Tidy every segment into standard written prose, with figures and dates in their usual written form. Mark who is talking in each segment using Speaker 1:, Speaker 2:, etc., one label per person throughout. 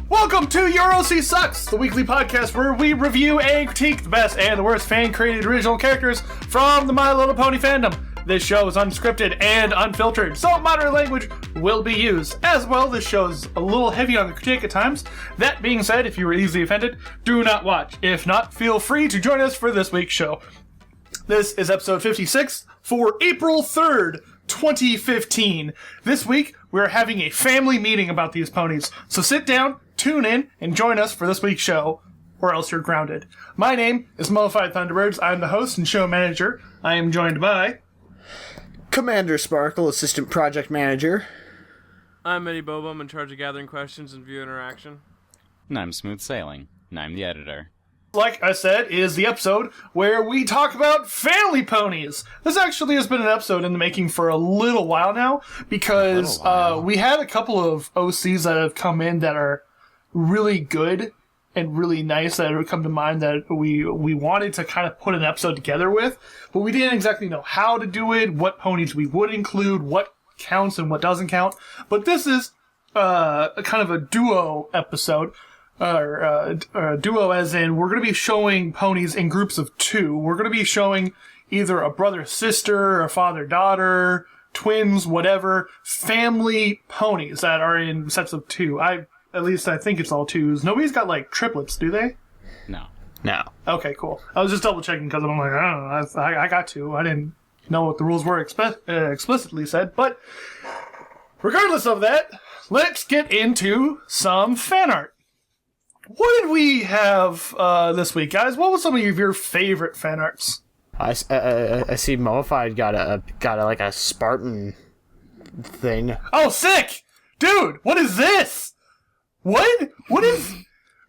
Speaker 1: Welcome to Your OC Sucks, the weekly podcast where we review and critique the best and the worst fan-created original characters from the My Little Pony Fandom. This show is unscripted and unfiltered, so moderate language will be used. As well, this show is a little heavy on the critique at times. That being said, if you were easily offended, do not watch. If not, feel free to join us for this week's show. This is episode 56 for April 3rd, 2015. This week, we're having a family meeting about these ponies, so sit down, tune in, and join us for this week's show, or else you're grounded. My name is Modified Thunderbirds. I'm the host and show manager. I am joined by
Speaker 2: Commander Sparkle, Assistant Project Manager.
Speaker 3: I'm Eddie Bobo. I'm in charge of gathering questions and view interaction.
Speaker 4: And I'm Smooth Sailing, and I'm the editor.
Speaker 1: Like I said, is the episode where we talk about family ponies. This actually has been an episode in the making for a little while now, because we had a couple of OCs that have come in that are really good and really nice that have come to mind that we wanted to kind of put an episode together with, but we didn't exactly know how to do it, what ponies we would include, what counts and what doesn't count. But this is a kind of a duo episode, or duo as in we're going to be showing ponies in groups of two. We're going to be showing either a brother-sister, a father-daughter, twins, whatever, family ponies that are in sets of two. At least I think it's all twos. Nobody's got, like, triplets, do they?
Speaker 4: No.
Speaker 1: Okay, cool. I was just double-checking because I'm like, I don't know, I got two. I didn't know what the rules were explicitly said. But regardless of that, let's get into some fan art. What did we have this week, guys? What was some of your favorite fan arts?
Speaker 2: I see Modified got a Spartan thing.
Speaker 1: Oh, sick! Dude, what is this? What is...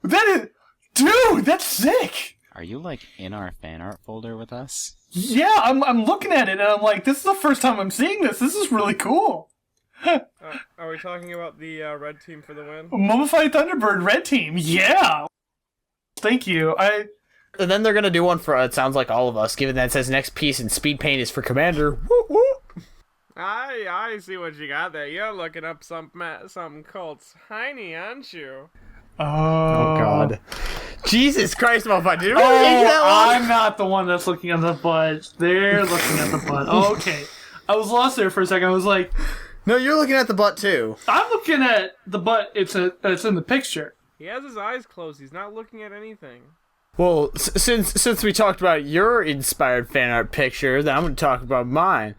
Speaker 1: That is... Dude, that's sick!
Speaker 4: Are you, like, in our fan art folder with us?
Speaker 1: Yeah, I'm looking at it, and I'm like, this is the first time I'm seeing this. This is really cool.
Speaker 3: Are we talking about the red team for the win?
Speaker 1: Mummified Thunderbird red team, yeah! Thank you.
Speaker 2: And then they're gonna do one for, it sounds like all of us, given that it says next piece in speed paint is for Commander. Woo woo!
Speaker 3: I see what you got there. You're looking up something called Tiny, aren't you?
Speaker 1: Oh,
Speaker 2: God. Jesus Christ, Modified. Did it really take that long?
Speaker 1: I'm not the one that's looking at the butt. They're looking at the butt. Okay. I was lost there for a second. I was like...
Speaker 2: No, you're looking at the butt, too.
Speaker 1: I'm looking at the butt. It's in the picture.
Speaker 3: He has his eyes closed. He's not looking at anything.
Speaker 2: Well, since we talked about your inspired fan art picture, then I'm going to talk about mine.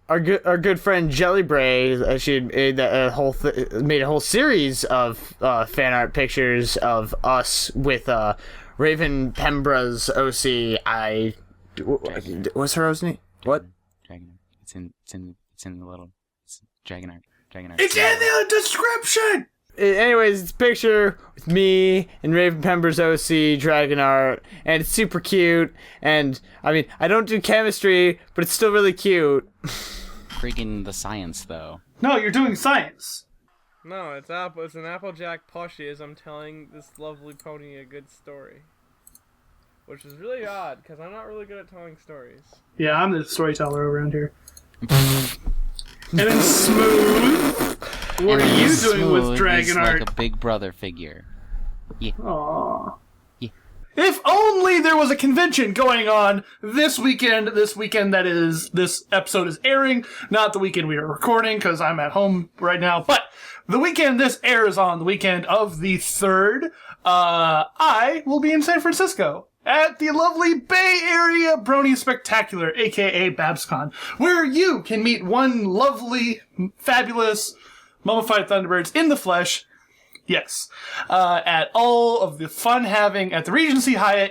Speaker 2: Our good friend Jelly Bray, she made a whole series of fan art pictures of us with Raven Pembra's OC. What's her OC? What?
Speaker 4: Dragon. It's in the little Dragon art.
Speaker 1: It's in the description.
Speaker 2: Anyways, it's a picture with me and Raven Pembra's OC Dragon art, and it's super cute. And I mean, I don't do chemistry, but it's still really cute.
Speaker 4: Freaking the science, though.
Speaker 1: No, you're doing science.
Speaker 3: No, it's an Applejack plushie as I'm telling this lovely pony a good story. Which is really odd, because I'm not really good at telling stories.
Speaker 1: Yeah, I'm the storyteller around here. And then Smooth. What are you doing with Dragon art?
Speaker 4: Like a big brother figure. Yeah.
Speaker 1: Aww.
Speaker 4: Yeah.
Speaker 1: If only there was a convention going on this weekend that is, this episode is airing, not the weekend we are recording, because I'm at home right now, but the weekend this airs on, the weekend of the 3rd, I will be in San Francisco at the lovely Bay Area Brony Spectacular, aka BabsCon, where you can meet one lovely, fabulous Mummified Thunderbirds in the flesh. Yes. At all of the fun having at the Regency Hyatt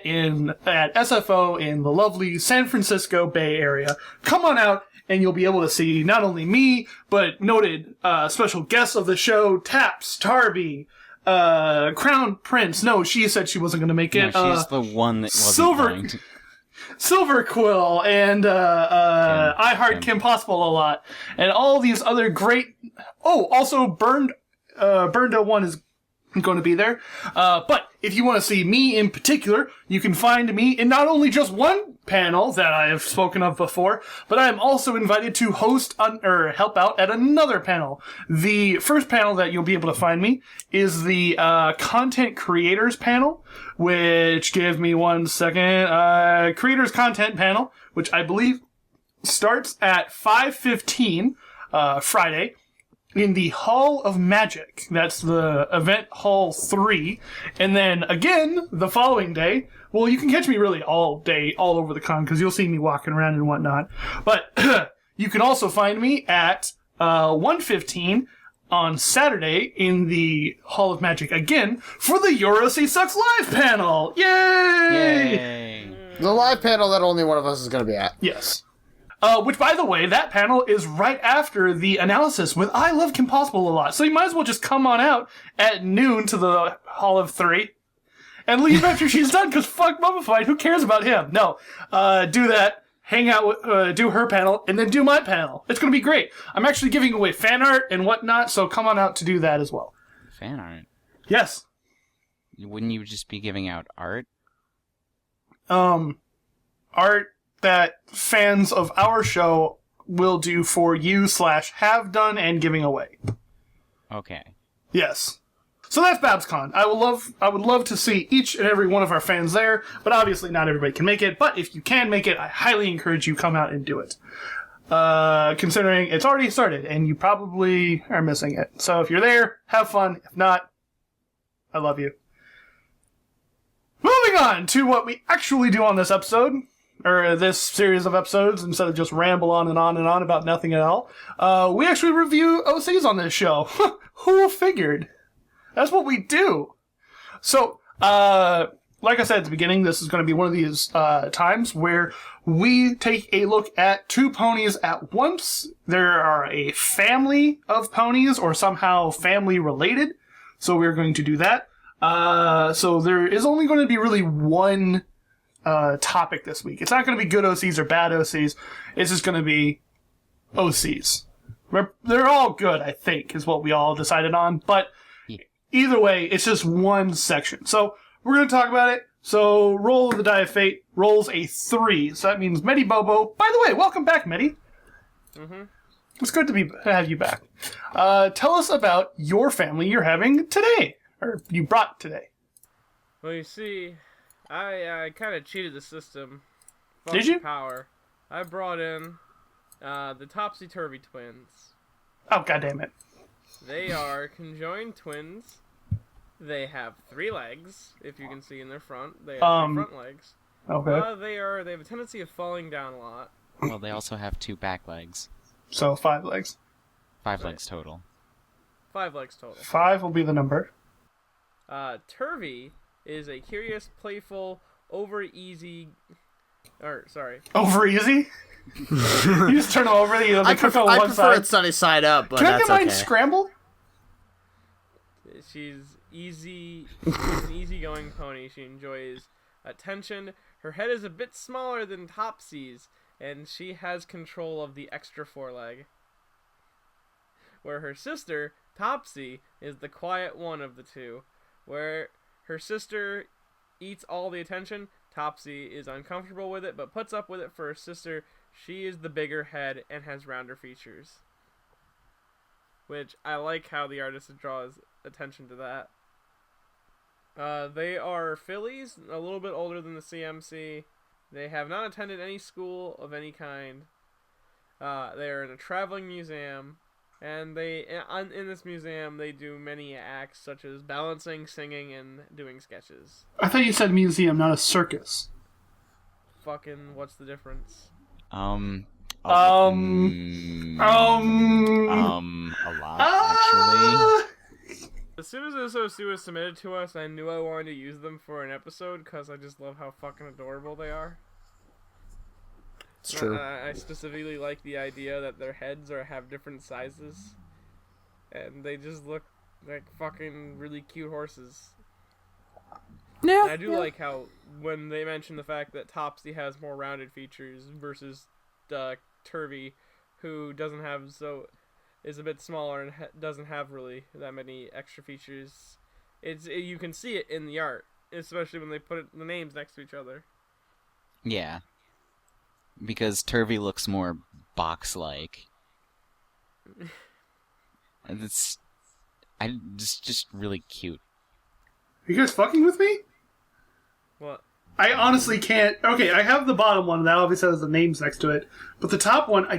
Speaker 1: at SFO in the lovely San Francisco Bay Area. Come on out and you'll be able to see not only me, but noted special guests of the show, Taps, Tarby, Crown Prince. No, she said she wasn't going to make it.
Speaker 4: No, she's the one that wasn't going to.
Speaker 1: Silver Quill and I Heart Kim Possible a lot. And all these other great... Oh, also Burned 01 is going to be there. But if you want to see me in particular, you can find me in not only just one panel that I have spoken of before, but I am also invited to host or help out at another panel. The first panel that you'll be able to find me is the content creators panel, which give me 1 second. Creators content panel, which I believe starts at 5:15 Friday. In the Hall of Magic. That's the event Hall 3. And then again, the following day, well, you can catch me really all day, all over the con, because you'll see me walking around and whatnot. But you can also find me at 1:15 on Saturday in the Hall of Magic again for the Eurosea Sucks Live panel. Yay!
Speaker 4: Yay!
Speaker 2: The live panel that only one of us is going to be at.
Speaker 1: Yes. Which, by the way, that panel is right after the analysis with I Love Kim Possible a lot. So you might as well just come on out at noon to the Hall of 3 and leave after she's done, because fuck Mummified, who cares about him? No. Do that, hang out, do her panel, and then do my panel. It's going to be great. I'm actually giving away fan art and whatnot, so come on out to do that as well.
Speaker 4: Fan art?
Speaker 1: Yes.
Speaker 4: Wouldn't you just be giving out art?
Speaker 1: Art that fans of our show will do for you / have done and giving away.
Speaker 4: Okay.
Speaker 1: Yes. So that's BabsCon. I would love to see each and every one of our fans there, but obviously not everybody can make it. But if you can make it, I highly encourage you come out and do it. Considering it's already started and you probably are missing it. So if you're there, have fun. If not, I love you. Moving on to what we actually do on this episode. Or this series of episodes, instead of just ramble on and on and on about nothing at all. We actually review OCs on this show. Who figured? That's what we do. So, like I said at the beginning, this is going to be one of these times where we take a look at 2 ponies at once. There are a family of ponies, or somehow family related. So we're going to do that. So there is only going to be really one topic this week. It's not going to be good OCs or bad OCs. It's just going to be OCs. They're all good, I think, is what we all decided on. But either way, it's just one section. So we're going to talk about it. So roll of the die of fate rolls a 3. So that means Medi Bobo. By the way, welcome back, Medi.
Speaker 3: Mm-hmm.
Speaker 1: It's good to have you back. Tell us about your family you're having today, or you brought today.
Speaker 3: Well, you see, I kind of cheated the system.
Speaker 1: Did you?
Speaker 3: Power. I brought in the Topsy-Turvy twins.
Speaker 1: Oh, goddammit.
Speaker 3: They are conjoined twins. They have 3 legs, if you can see in their front. They have 3 front legs.
Speaker 1: Okay.
Speaker 3: They have a tendency of falling down a lot.
Speaker 4: Well, they also have 2 back legs.
Speaker 1: So 5 legs.
Speaker 4: 5 legs total.
Speaker 3: 5 legs total.
Speaker 1: 5 will be the number.
Speaker 3: Turvy is a curious, playful, over easy.
Speaker 1: Over easy? You just turn them over. They cook on
Speaker 2: I
Speaker 1: one
Speaker 2: prefer
Speaker 1: side.
Speaker 2: it sunny side up, but
Speaker 1: Can I
Speaker 2: that's
Speaker 1: get mine
Speaker 2: okay.
Speaker 1: scrambled?
Speaker 3: She's easy. She's an easygoing pony. She enjoys attention. Her head is a bit smaller than Topsy's, and she has control of the extra foreleg. Where her sister, Topsy, is the quiet one of the two. Where her sister eats all the attention, Topsy is uncomfortable with it, but puts up with it for her sister. She is the bigger head and has rounder features. Which, I like how the artist draws attention to that. They are fillies, a little bit older than the CMC. They have not attended any school of any kind. They are in a traveling museum. And in this museum, they do many acts, such as balancing, singing, and doing sketches.
Speaker 1: I thought you said museum, not a circus.
Speaker 3: Fucking, what's the difference?
Speaker 4: A lot, actually.
Speaker 3: As soon as this OC was submitted to us, I knew I wanted to use them for an episode, because I just love how fucking adorable they are.
Speaker 2: It's true.
Speaker 3: I specifically like the idea that their heads have different sizes. And they just look like fucking really cute horses.
Speaker 2: Yeah.
Speaker 3: And I do like how, when they mention the fact that Topsy has more rounded features versus Turvy, who is a bit smaller and doesn't have really that many extra features. you can see it in the art, especially when they put the names next to each other.
Speaker 4: Yeah. Because Turvy looks more box-like. And it's just really cute.
Speaker 1: Are you guys fucking with me?
Speaker 3: What?
Speaker 1: I honestly can't. Okay, I have the bottom one that obviously has the names next to it, but the top one, I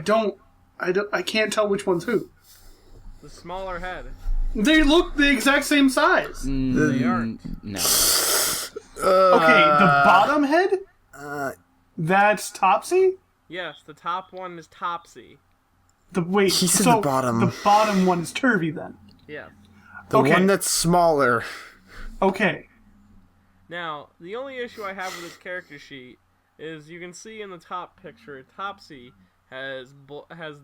Speaker 1: can't tell which one's who.
Speaker 3: The smaller head.
Speaker 1: They look the exact same size.
Speaker 3: They aren't.
Speaker 4: No.
Speaker 1: Okay, the bottom head? That's Topsy?
Speaker 3: Yes, the top one is Topsy.
Speaker 1: He
Speaker 2: said
Speaker 1: so
Speaker 2: the bottom.
Speaker 1: The bottom one is Turvy then.
Speaker 3: Yeah.
Speaker 2: The
Speaker 1: Okay.
Speaker 2: one that's smaller.
Speaker 1: Okay.
Speaker 3: Now, the only issue I have with this character sheet is you can see in the top picture, Topsy has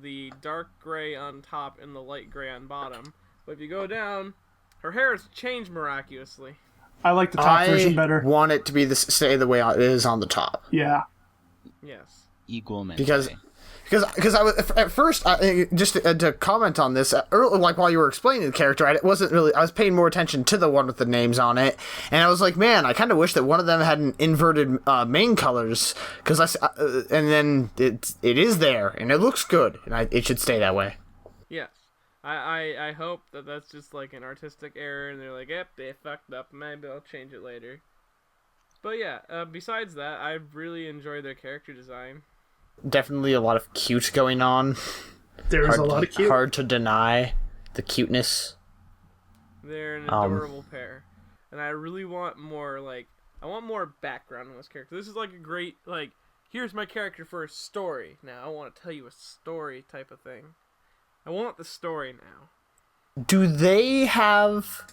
Speaker 3: the dark gray on top and the light gray on bottom. But if you go down, her hair has changed miraculously.
Speaker 1: I like the top version better.
Speaker 2: I want it to be stay the way it is on the top.
Speaker 1: Yeah.
Speaker 3: Yes.
Speaker 4: Equal men.
Speaker 2: Because I was at first just to comment on this early, like while you were explaining the character, I was paying more attention to the one with the names on it, and I was like, man, I kind of wish that one of them had an inverted main colors, and then it is there and it looks good, and it should stay that way.
Speaker 3: Yes. I hope that that's just like an artistic error and they're like, yep, they fucked up, maybe I'll change it later. But yeah, besides that, I really enjoy their character design.
Speaker 2: Definitely a lot of cute going on.
Speaker 1: There is a lot of cute.
Speaker 2: Hard to deny the cuteness.
Speaker 3: They're an adorable pair. And I really want more, more background on this character. This is like a great, here's my character for a story. Now, I want to tell you a story type of thing. I want the story now.
Speaker 2: Do they have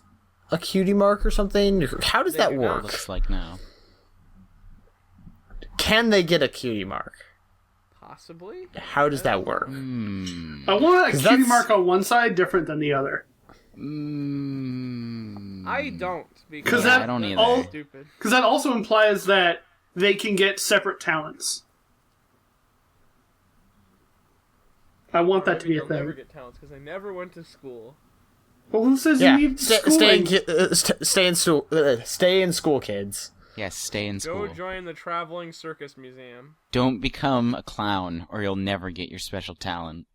Speaker 2: a cutie mark or something? How does that work?
Speaker 4: Looks like no.
Speaker 2: Can they get a cutie mark?
Speaker 3: Possibly.
Speaker 2: How does that work?
Speaker 1: I want a cutie mark on one side different than the other.
Speaker 3: I don't.
Speaker 1: Because
Speaker 4: I don't either.
Speaker 3: Stupid.
Speaker 1: Because that also implies that they can get separate talents. I want that to be a
Speaker 3: They'll never
Speaker 1: thing.
Speaker 3: get talents because I never went to school.
Speaker 1: Well, who says you need schooling?
Speaker 2: Stay in school, kids.
Speaker 4: Yes, stay in school.
Speaker 3: Go join the traveling circus museum.
Speaker 4: Don't become a clown, or you'll never get your special talent.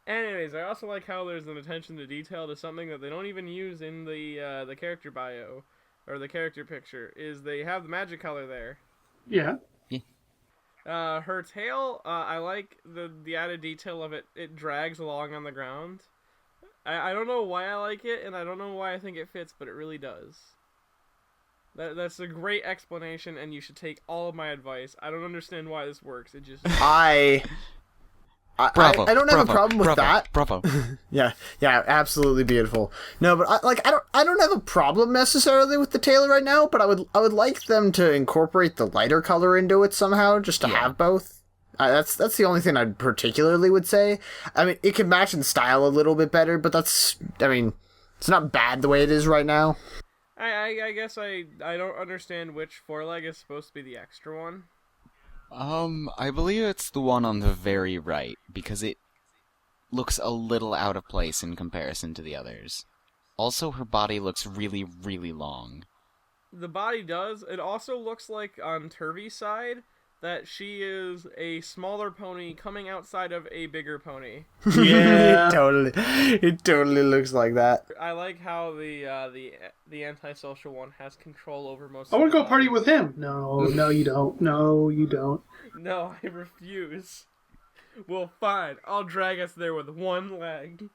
Speaker 3: Anyways, I also like how there's an attention to detail to something that they don't even use in the character bio or the character picture. Is they have the magic color there.
Speaker 1: Yeah.
Speaker 3: Her tail, I like the added detail of it. It drags along on the ground. I don't know why I like it, and I don't know why I think it fits, but it really does. That's a great explanation, and you should take all of my advice. I don't understand why this works. It just
Speaker 2: I don't have a problem with that.
Speaker 4: Bravo.
Speaker 2: Yeah, absolutely beautiful. No, but I don't have a problem necessarily with the tail right now, but I would like them to incorporate the lighter color into it somehow, just to have both. That's the only thing I particularly would say. I mean, it can match in style a little bit better, but it's not bad the way it is right now.
Speaker 3: I guess I don't understand which foreleg is supposed to be the extra one.
Speaker 4: I believe it's the one on the very right, because it looks a little out of place in comparison to the others. Also, her body looks really, really long.
Speaker 3: The body does. It also looks like on Turvy's side that she is a smaller pony coming outside of a bigger pony.
Speaker 1: Yeah.
Speaker 2: It totally looks like that.
Speaker 3: I like how the antisocial one has control over most.
Speaker 1: I want to
Speaker 3: of
Speaker 1: go party with him. No, you don't. No, you don't.
Speaker 3: No, I refuse. Well, fine. I'll drag us there with one leg.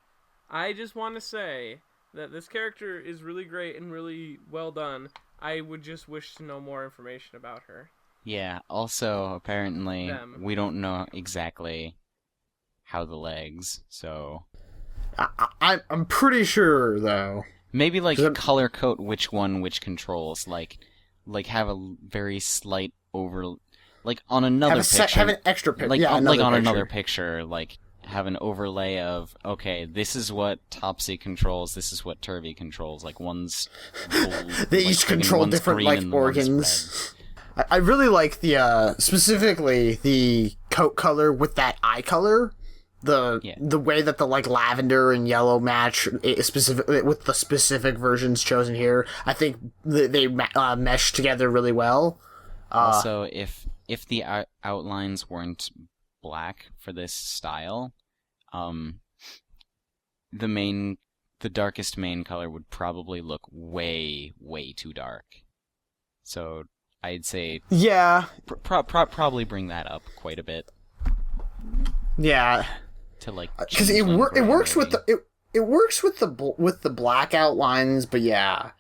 Speaker 3: I just want to say that this character is really great and really well done. I would just wish to know more information about her.
Speaker 4: Yeah, also, apparently, we don't know exactly how the legs, so...
Speaker 2: I'm pretty sure, though.
Speaker 4: Maybe, color code which one which controls, like have a very slight over... on another picture...
Speaker 2: Have an extra picture.
Speaker 4: Another picture, have an overlay of, okay, this is what Topsy controls, this is what Turvy controls, one's...
Speaker 2: They each control different, organs. I really like the, specifically, the coat color with that eye color. the way that the like lavender and yellow match specific with the specific versions chosen here. I think they mesh together really well.
Speaker 4: Also, if the outlines weren't black for this style, the darkest main color would probably look way too dark. So I'd say probably bring that up quite a bit.
Speaker 2: Yeah,
Speaker 4: to like
Speaker 2: because it works with the black outlines, but yeah.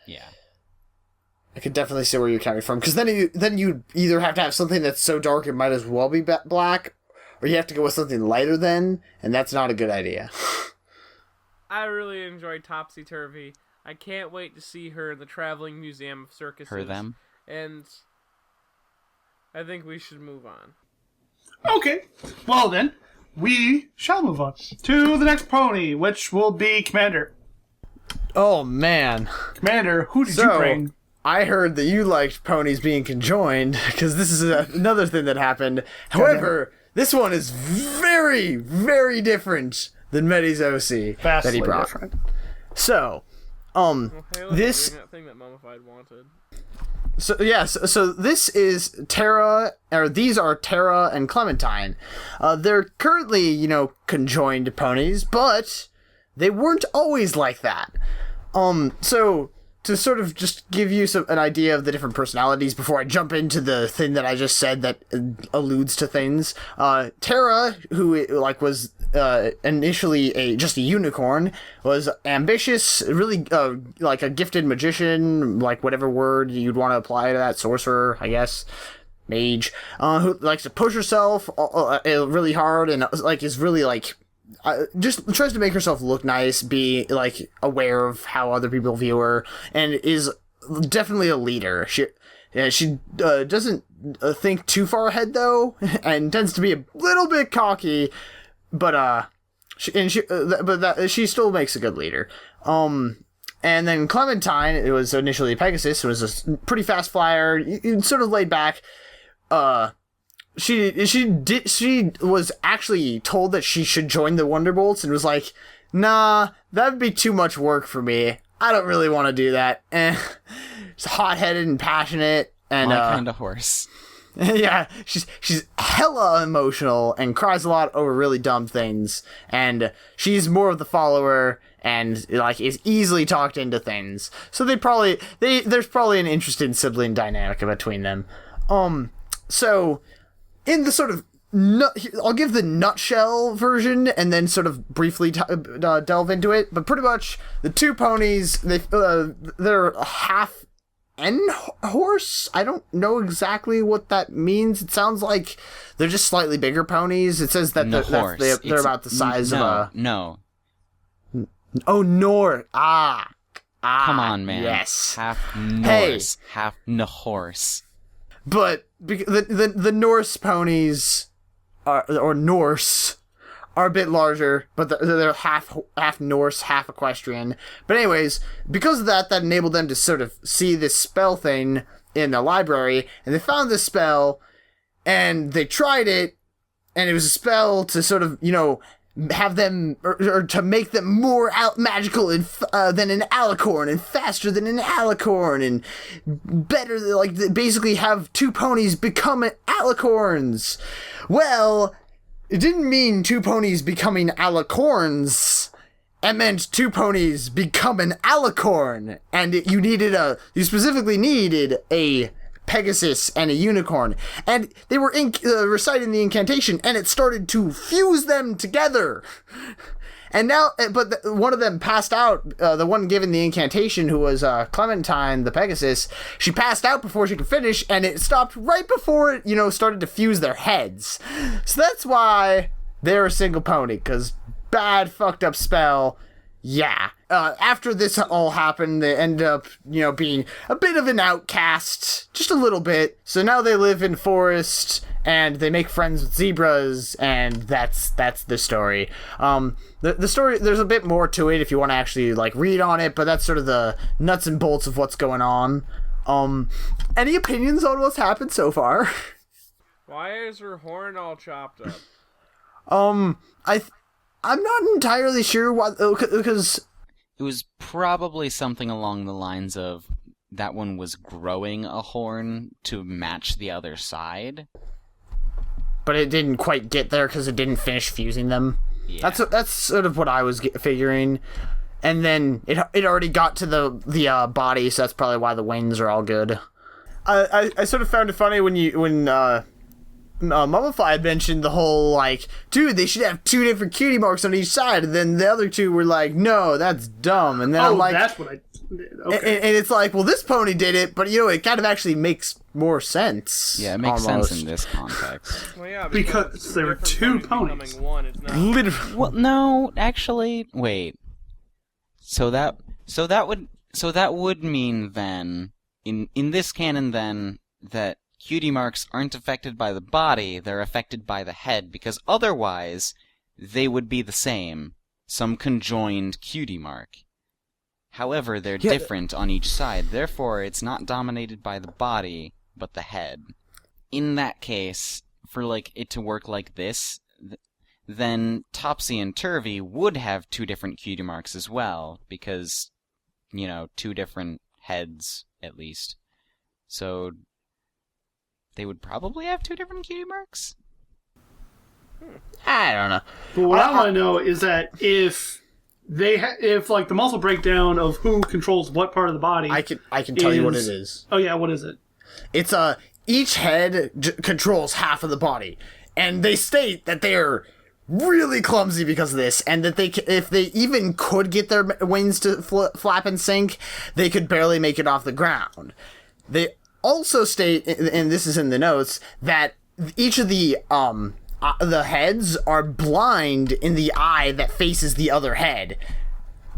Speaker 2: I could definitely see where you're coming from, because then you either have to have something that's so dark it might as well be black, or you have to go with something lighter then, and that's not a good idea.
Speaker 3: I really enjoyed Topsy Turvy. I can't wait to see her in the Traveling Museum of Circuses.
Speaker 4: Them.
Speaker 3: And I think we should move on.
Speaker 1: Okay. Well then, we shall move on to the next pony, which will be Commander.
Speaker 2: Oh man.
Speaker 1: Commander, who did you bring?
Speaker 2: I heard that you liked ponies being conjoined, because this is another thing that happened. However, this one is very, very different than Meddy's OC that he brought. Different. So, this
Speaker 3: that thing that Mummified wanted.
Speaker 2: So yes, so this is Terra, or these are Terra and Clementine. They're currently, conjoined ponies, but they weren't always like that. So to sort of just give you an idea of the different personalities before I jump into the thing that I just said that alludes to things, Terra, who was initially just a unicorn, was ambitious, really like a gifted magician, like whatever word you'd want to apply to that, sorcerer, I guess, mage, who likes to push herself really hard and is really just tries to make herself look nice, be aware of how other people view her, and is definitely a leader. She doesn't think too far ahead though, and tends to be a little bit cocky, but she still makes a good leader. And then Clementine, it was initially Pegasus, who was a pretty fast flyer, sort of laid back. She was actually told that she should join the Wonderbolts and was like, nah, that'd be too much work for me. I don't really want to do that. She's hot-headed and passionate and
Speaker 4: my kind of horse.
Speaker 2: Yeah, she's hella emotional and cries a lot over really dumb things, and she's more of the follower and is easily talked into things. So there's probably an interesting sibling dynamic between them. So in the sort of I'll give the nutshell version and then sort of briefly delve into it. But pretty much the two ponies, they're half N horse. I don't know exactly what that means. It sounds like they're just slightly bigger ponies. It says that they're about the size of a Nor.
Speaker 4: Come on, man.
Speaker 2: Yes.
Speaker 4: Half Norse, half Nahorse.
Speaker 2: But the Norse ponies or Norse are a bit larger, but they're half Norse, half equestrian. But anyways, because of that enabled them to sort of see this spell thing in the library, and they found this spell, and they tried it, and it was a spell to sort of, have them, or to make them more magical than an alicorn, and faster than an alicorn, and better, basically have two ponies become alicorns. Well, it didn't mean two ponies becoming alicorns. It meant two ponies become an alicorn, and you specifically needed a Pegasus and a unicorn, and they were reciting the incantation, and it started to fuse them together. And now, but one of them passed out. The one given the incantation, who was Clementine, the Pegasus, she passed out before she could finish, and it stopped right before it, started to fuse their heads. So that's why they're a single pony, because bad fucked up spell. Yeah. After this all happened, they ended up, being a bit of an outcast, just a little bit. So now they live in forest, and they make friends with zebras, and that's the story. The story, there's a bit more to it if you want to actually read on it, but that's sort of the nuts and bolts of what's going on. Any opinions on what's happened so far?
Speaker 3: Why is her horn all chopped up?
Speaker 2: I'm not entirely sure why, because
Speaker 4: It was probably something along the lines of that one was growing a horn to match the other side.
Speaker 2: but it didn't quite get there because it didn't finish fusing them.
Speaker 4: Yeah.
Speaker 2: That's sort of what I was figuring. And then it already got to the body, so that's probably why the wings are all good. I sort of found it funny when Mummify mentioned the whole, like, dude, they should have 2 different cutie marks on each side, and then the other 2 were like, no, that's dumb. And then I'm like,
Speaker 1: that's what I did. Okay.
Speaker 2: and it's like, well, this pony did it, but it kind of actually makes more sense.
Speaker 4: Yeah, it makes
Speaker 2: almost.
Speaker 4: sense in this context.
Speaker 3: Well, yeah,
Speaker 1: Because there were
Speaker 3: different
Speaker 1: 2
Speaker 3: ponies
Speaker 1: ponies.
Speaker 3: becoming one. It's not.
Speaker 2: Literally.
Speaker 4: Well, no, actually, wait. So that would mean then in this canon then that cutie marks aren't affected by the body, they're affected by the head, because otherwise they would be the same, some conjoined cutie mark. However, they're different on each side, therefore it's not dominated by the body, but the head. In that case, for it to work like this, then Topsy and Turvy would have 2 different cutie marks as well, because, 2 different heads, at least. So, they would probably have 2 different cutie marks?
Speaker 2: I don't know.
Speaker 1: But what I want to know is that if the muscle breakdown of who controls what part of the body,
Speaker 2: I can tell you what it is.
Speaker 1: Oh yeah, what is it?
Speaker 2: It's each head controls half of the body, and they state that they're really clumsy because of this, and that if they even could get their wings to flap and sink, they could barely make it off the ground. They also state, and this is in the notes, that each of the heads are blind in the eye that faces the other head.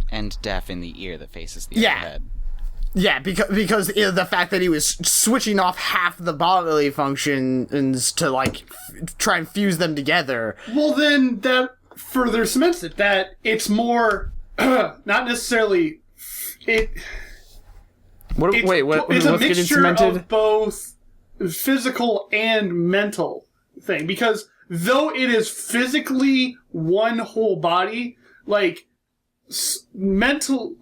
Speaker 4: And deaf in the ear that faces the other head.
Speaker 2: Yeah, because the fact that he was switching off half the bodily functions to, try and fuse them together.
Speaker 1: Well, then that further cements it, that it's more, not necessarily,
Speaker 2: Wait,
Speaker 1: it's a
Speaker 2: what's getting
Speaker 1: mixture
Speaker 2: cemented?
Speaker 1: of both physical and mental thing, because though it is physically one whole body, mental,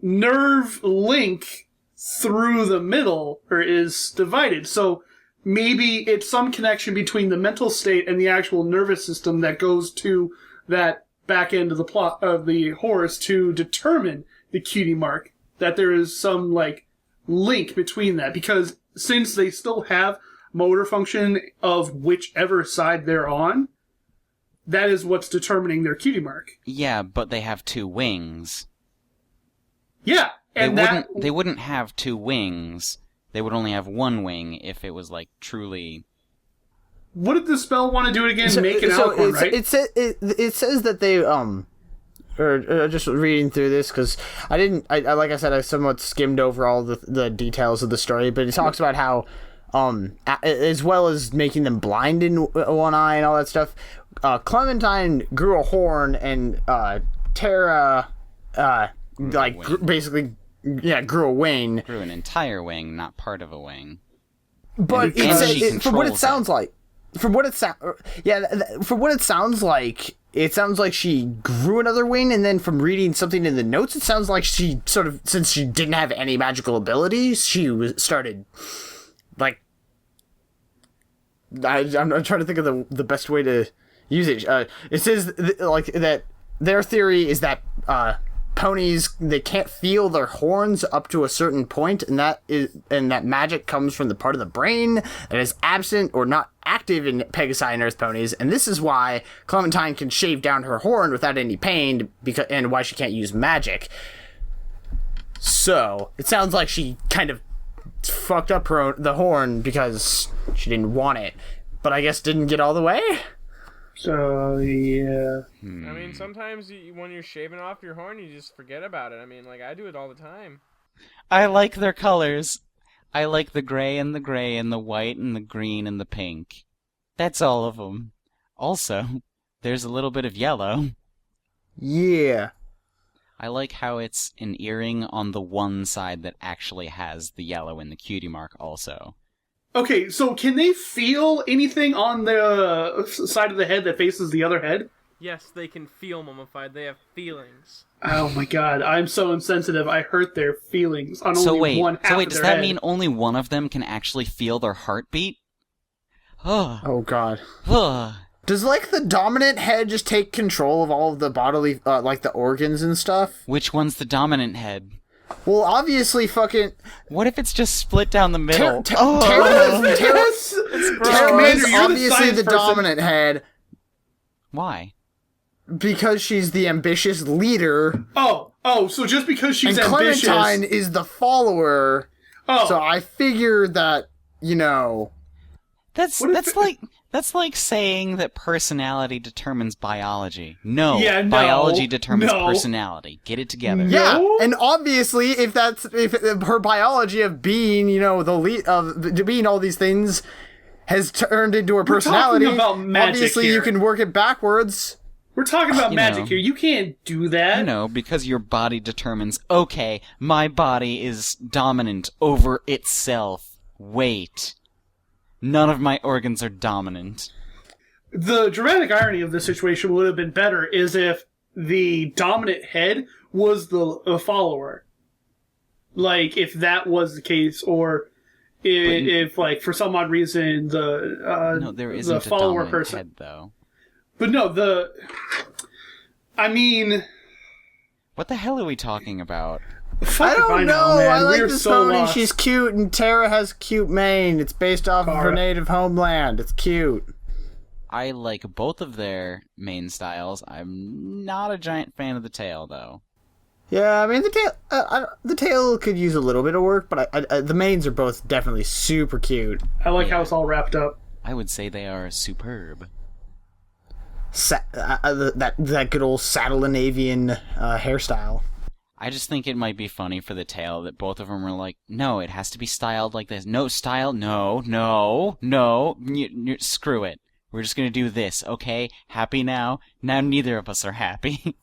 Speaker 1: nerve link through the middle is divided. So maybe it's some connection between the mental state and the actual nervous system that goes to that back end of the plot of the horse to determine the cutie mark. That there is some, link between that. Because since they still have motor function of whichever side they're on, that is what's determining their cutie mark.
Speaker 4: Yeah, but they have 2 wings.
Speaker 1: Yeah, and
Speaker 4: they wouldn't have 2 wings. They would only have 1 wing if it was truly.
Speaker 1: What did the spell want to do it again? Make an alicorn, right?
Speaker 2: It says that they or just reading through this, because like I said, I somewhat skimmed over all the details of the story, but it talks about how as well as making them blind in one eye and all that stuff, Clementine grew a horn, and Terra basically grew a wing.
Speaker 4: Grew an entire wing, not part of a wing.
Speaker 2: But from what it sounds like, it sounds like she grew another wing, and then from reading something in the notes, it sounds like she sort of, since she didn't have any magical abilities, she started, I'm trying to think of the best way to use it. It says, that their theory is that, ponies, they can't feel their horns up to a certain point, and that magic comes from the part of the brain that is absent or not active in Pegasi and Earth ponies, and this is why Clementine can shave down her horn without any pain, and why she can't use magic. So it sounds like she kind of fucked up the horn because she didn't want it, but I guess didn't get all the way.
Speaker 1: So, yeah.
Speaker 3: I mean, sometimes when you're shaving off your horn, you just forget about it. I mean, I do it all the time.
Speaker 4: I like their colors. I like the gray and the white and the green and the pink. That's all of them. Also, there's a little bit of yellow.
Speaker 2: Yeah.
Speaker 4: I like how it's an earring on the one side that actually has the yellow in the cutie mark also.
Speaker 1: Okay, so can they feel anything on the side of the head that faces the other head?
Speaker 3: Yes, they can feel mummified. They have feelings.
Speaker 1: Oh my god, I'm so insensitive. I hurt their feelings on
Speaker 4: So
Speaker 1: only
Speaker 4: wait,
Speaker 1: one half of
Speaker 4: does
Speaker 1: their
Speaker 4: that
Speaker 1: head.
Speaker 4: mean only one of them can actually feel their heartbeat? Oh,
Speaker 2: Oh god.
Speaker 4: ugh.
Speaker 2: Does, like, the dominant head just take control of all of the bodily, like, the organs and stuff?
Speaker 4: Which one's the dominant head?
Speaker 2: Well, obviously, fucking...
Speaker 4: What if it's just split down the middle?
Speaker 2: Terra is
Speaker 1: Commander, you're the
Speaker 2: obviously
Speaker 1: science
Speaker 2: the
Speaker 1: person.
Speaker 2: dominant head
Speaker 4: Why?
Speaker 2: because she's the ambitious leader,
Speaker 1: Oh, so just because she's
Speaker 2: and
Speaker 1: ambitious...
Speaker 2: Clementine is the follower.
Speaker 1: Oh,
Speaker 2: So I figured that, you know...
Speaker 4: That's like saying that personality determines biology. No,
Speaker 1: Yeah, no,
Speaker 4: biology determines
Speaker 1: no.
Speaker 4: personality. Get it together.
Speaker 2: Yeah,
Speaker 1: No?
Speaker 2: and obviously, if her biology of being, you know, the lead of being all these things has turned into her personality,
Speaker 1: talking about magic
Speaker 2: obviously
Speaker 1: here.
Speaker 2: you can work it backwards.
Speaker 1: we're talking about
Speaker 4: You
Speaker 1: magic
Speaker 4: know.
Speaker 1: here. You can't do that.
Speaker 4: You know, because your body determines, okay, my body is dominant over itself. Wait. None of my organs are dominant.
Speaker 1: The dramatic irony of this situation would have been better is if the dominant head was the follower. Like, if that was the case, or if like, for some odd reason,
Speaker 4: No, there isn't
Speaker 1: the
Speaker 4: a
Speaker 1: follower
Speaker 4: dominant
Speaker 1: person.
Speaker 4: head, though.
Speaker 1: But no, I mean...
Speaker 4: What the hell are we talking about?
Speaker 2: I don't know.
Speaker 1: man.
Speaker 2: I like
Speaker 1: We're
Speaker 2: this
Speaker 1: so
Speaker 2: pony.
Speaker 1: lost.
Speaker 2: She's cute, and Terra has cute mane. It's based off of her
Speaker 1: Cara.
Speaker 2: native homeland. It's cute.
Speaker 4: I like both of their main styles. I'm not a giant fan of the tail, though.
Speaker 2: Yeah, I mean the tail could use a little bit of work, but the manes are both definitely super cute.
Speaker 1: I like how it's all wrapped up.
Speaker 4: I would say they are superb.
Speaker 2: That good old Saddle-Navian hairstyle.
Speaker 4: I just think it might be funny for the tail that both of them are like, no, it has to be styled like this. No, style, no. Screw it. We're just gonna do this, okay? Happy now? Now neither of us are happy.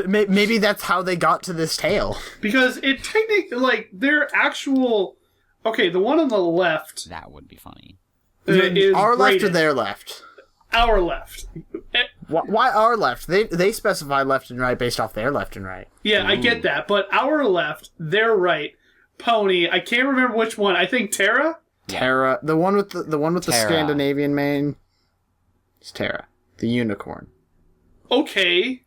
Speaker 2: Maybe that's how they got to this tail.
Speaker 1: Because it technically, like, their actual... Okay, the one on the left
Speaker 4: That would be funny.
Speaker 1: is
Speaker 2: Our left or
Speaker 1: braided.
Speaker 2: their left?
Speaker 1: Our left.
Speaker 2: Why our left? They specify left and right based off their left and right.
Speaker 1: Yeah, I get that, but our left, their right, pony. I can't remember which one. I think Terra.
Speaker 2: Terra, the one with the
Speaker 4: Terra.
Speaker 2: Scandinavian mane. It's Terra, the unicorn.
Speaker 1: Okay,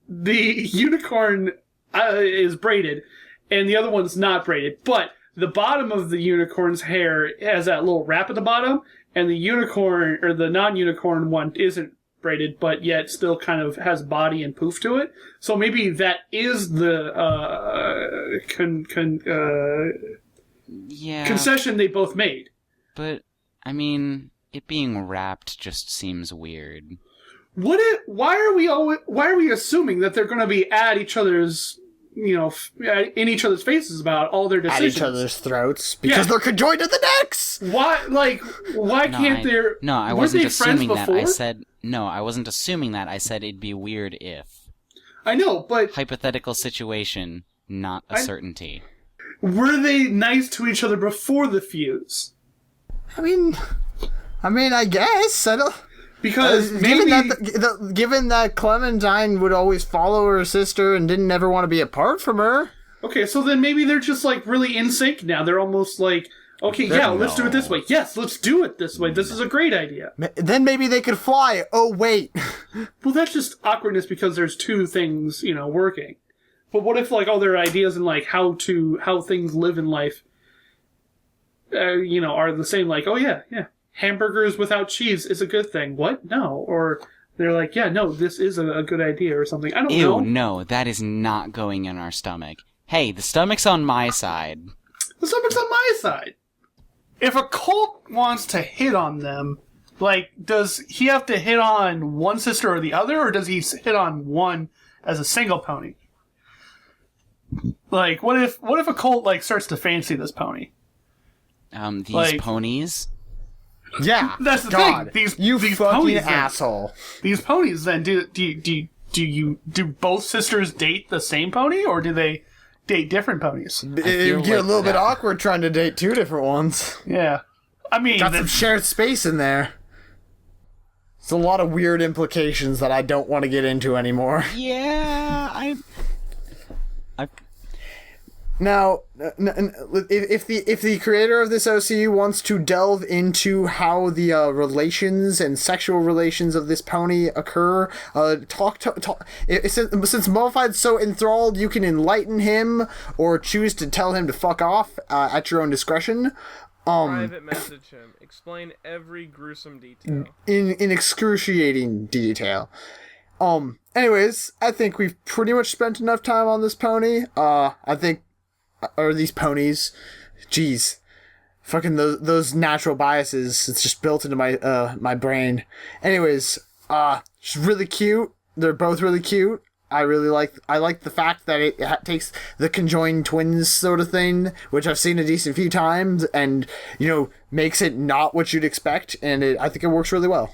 Speaker 1: the unicorn is braided, and the other one's not braided. But the bottom of the unicorn's hair has that little wrap at the bottom, and the unicorn or the non-unicorn one isn't braided, but yet still kind of has body and poof to it. So maybe that is the
Speaker 4: Yeah,
Speaker 1: concession they both made.
Speaker 4: but, I mean, it being wrapped just seems weird.
Speaker 1: Why are we assuming that they're going to be at each other's, in each other's faces about all their
Speaker 2: At
Speaker 1: decisions?
Speaker 2: each other's throats because they're conjoined at the necks.
Speaker 1: Why can't there?
Speaker 4: No, I
Speaker 1: were
Speaker 4: wasn't
Speaker 1: they friends
Speaker 4: assuming that.
Speaker 1: before?
Speaker 4: I said, no, I wasn't assuming that. I said it'd be weird if.
Speaker 1: I know, but
Speaker 4: Hypothetical situation, not a certainty.
Speaker 1: were they nice to each other before the fuse?
Speaker 2: I mean, I guess I don't.
Speaker 1: Because
Speaker 2: Given
Speaker 1: maybe
Speaker 2: that given that Clementine would always follow her sister and didn't ever want to be apart from her.
Speaker 1: okay, so then maybe they're just like really in sync now. They're almost like, okay, yeah, let's do it this way. Yes, let's do it this way. This is a great idea.
Speaker 2: Then maybe they could fly. Oh wait.
Speaker 1: Well, that's just awkwardness because there's two things, working. But what if like all their ideas and like how things live in life, are the same? Like, oh yeah, hamburgers without cheese is a good thing. What? No. Or they're like, yeah, no, this is a good idea or something. I don't
Speaker 4: Ew,
Speaker 1: know.
Speaker 4: no, that is not going in our stomach. Hey, the stomach's on my side.
Speaker 1: The stomach's on my side. If a cult wants to hit on them, like, does he have to hit on one sister or the other, or does he hit on one as a single pony? Like, what if a cult like starts to fancy this pony?
Speaker 4: These
Speaker 1: Like-
Speaker 4: ponies?
Speaker 2: Yeah.
Speaker 1: That's the
Speaker 2: God,
Speaker 1: thing.
Speaker 2: you
Speaker 1: these
Speaker 2: fucking
Speaker 1: ponies, then-
Speaker 2: asshole.
Speaker 1: These ponies, then, do both sisters date the same pony, or do they date different ponies?
Speaker 2: It would get a
Speaker 4: like
Speaker 2: little bit
Speaker 4: that-
Speaker 2: awkward trying to date two different ones.
Speaker 1: Yeah, I mean,
Speaker 2: Got some shared space in there. It's a lot of weird implications that I don't want to get into anymore.
Speaker 4: Yeah, I
Speaker 2: Now, if the creator of this OCU wants to delve into how the relations and sexual relations of this pony occur, talk. Since Mummified's so enthralled, you can enlighten him or choose to tell him to fuck off at your own discretion.
Speaker 3: Private message him. Explain every gruesome detail.
Speaker 2: In excruciating detail. Anyways, I think we've pretty much spent enough time on this pony. Or these ponies. Jeez. Fucking those natural biases. It's just built into my brain. Anyways, she's really cute. They're both really cute. I like the fact that it takes the conjoined twins sort of thing, which I've seen a decent few times, and, makes it not what you'd expect, and I think it works really well.